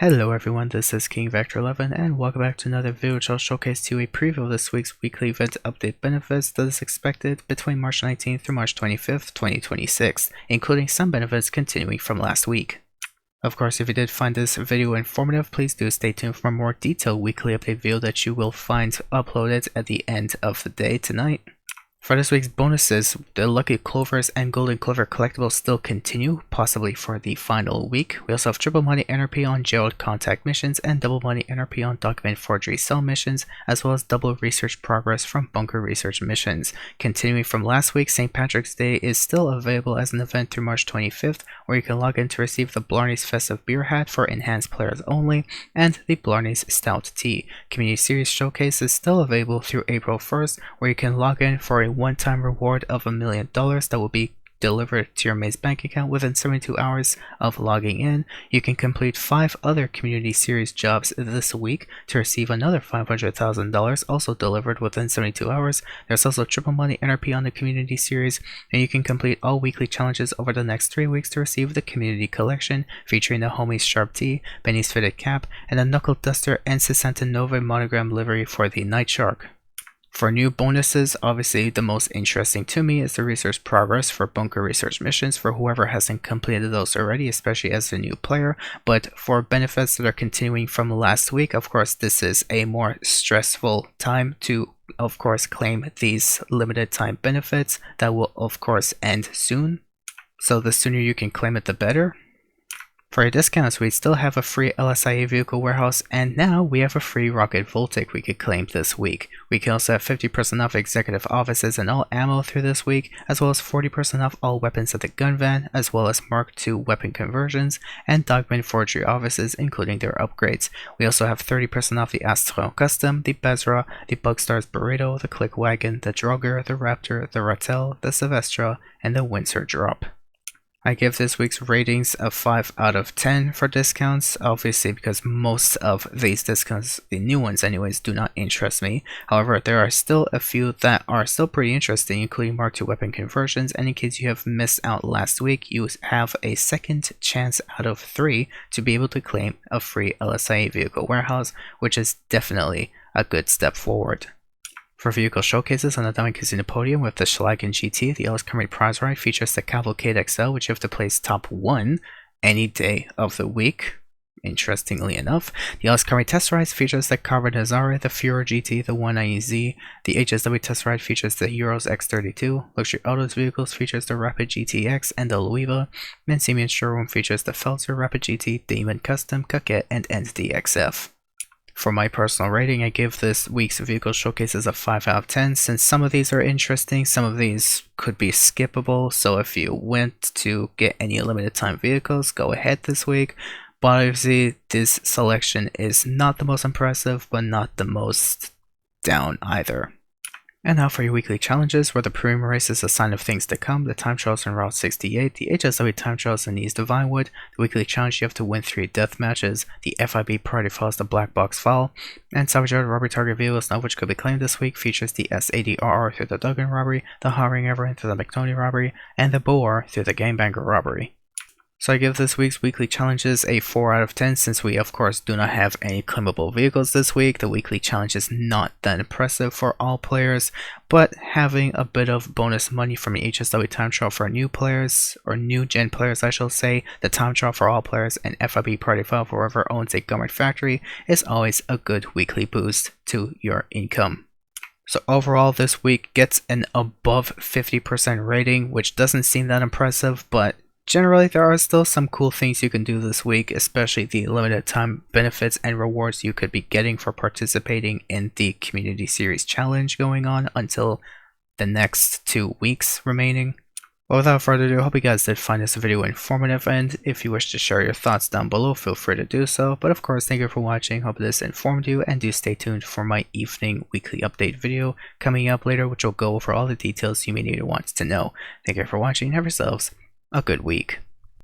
Hello everyone, this is King Vector 11 and welcome back to another video which I'll showcase to you a preview of this week's weekly event update benefits that is expected between March 19th through March 25th, 2026, including some benefits continuing from last week. Of course, if you did find this video informative, please do stay tuned for a more detailed weekly update video that you will find uploaded at the end of the day tonight. For this week's bonuses, the Lucky Clovers and Golden Clover collectibles still continue, possibly for the final week. We also have triple money NRP on Gerald contact missions and double money NRP on document forgery cell missions, as well as double research progress from bunker research missions. Continuing from last week, St. Patrick's Day is still available as an event through March 25th, where you can log in to receive the Blarney's Festive Beer Hat for enhanced players only, and the Blarney's Stout Tea. Community Series Showcase is still available through April 1st, where you can log in for a one-time reward of $1 million that will be delivered to your Maze bank account within 72 hours of logging in. You can complete 5 other community series jobs this week to receive another $500,000 also delivered within 72 hours. There's also triple money NRP on the community series, and you can complete all weekly challenges over the next 3 weeks to receive the community collection featuring the Homies Sharp Tee, Benny's Fitted Cap, and a Knuckle Duster and Sesanta Nova monogram livery for the Night Shark. For new bonuses, obviously the most interesting to me is the research progress for bunker research missions for whoever hasn't completed those already, especially as a new player. But for benefits that are continuing from last week, of course this is a more stressful time to of course claim these limited time benefits that will of course end soon. So the sooner you can claim it, the better. For your discounts, we still have a free LSIA vehicle warehouse, and now we have a free Rocket Voltic we could claim this week. We can also have 50% off executive offices and all ammo through this week, as well as 40% off all weapons at the gun van, as well as Mark II weapon conversions, and Dogman Forgery offices, including their upgrades. We also have 30% off the Astro Custom, the Bezra, the Bugstars Burrito, the Click Wagon, the Drogger, the Raptor, the Rattel, the Sylvestra, and the Windsor Drop. I give this week's ratings a 5 out of 10 for discounts, obviously because most of these discounts, the new ones anyways, do not interest me. However, there are still a few that are still pretty interesting, including Mark II weapon conversions, and in case you have missed out last week, you have a second chance out of 3 to be able to claim a free LSIA vehicle warehouse, which is definitely a good step forward. For vehicle showcases on the Diamond Casino podium with the Schlagen GT, the Ellis Comrie Prize Ride features the Cavalcade XL, which you have to place top 1 any day of the week. Interestingly enough, the Ellis Comrie Test Ride features the Carver Nazare, the Furor GT, the 190Z. The HSW Test Ride features the Euros X32. Luxury Autos Vehicles features the Rapid GTX and the Luiva. Mancinian Showroom features the Felzer Rapid GT, Demon Custom, Coquette, and Entity XF. For my personal rating, I give this week's vehicle showcases a 5 out of 10, since some of these are interesting, some of these could be skippable, so if you went to get any limited time vehicles, go ahead this week. But obviously this selection is not the most impressive, but not the most down either. And now for your weekly challenges, where the premium race is a sign of things to come, the time trials on Route 68, the HSW time trials in East Vinewood, the weekly challenge you have to win 3 death matches, the FIB party files, the black box file, and Salvage Yard robbery target vehicles, none of which could be claimed this week, features the S80RR through the Duggan robbery, the Hovering Everett through the McNoney robbery, and the Boar through the Gamebanger robbery. So I give this week's weekly challenges a 4 out of 10, since we of course do not have any claimable vehicles this week. The weekly challenge is not that impressive for all players, but having a bit of bonus money from the HSW time trial for new players, or new gen players I shall say, the time trial for all players, and FIB party file for whoever owns a Gummert factory is always a good weekly boost to your income. So overall this week gets an above 50% rating, which doesn't seem that impressive, but generally, there are still some cool things you can do this week, especially the limited time benefits and rewards you could be getting for participating in the Community Series Challenge going on until the next 2 weeks remaining. But without further ado, I hope you guys did find this video informative, and if you wish to share your thoughts down below, feel free to do so. But of course, thank you for watching, hope this informed you, and do stay tuned for my evening weekly update video coming up later, which will go over all the details you may need to want to know. Thank you for watching, have yourselves a good week.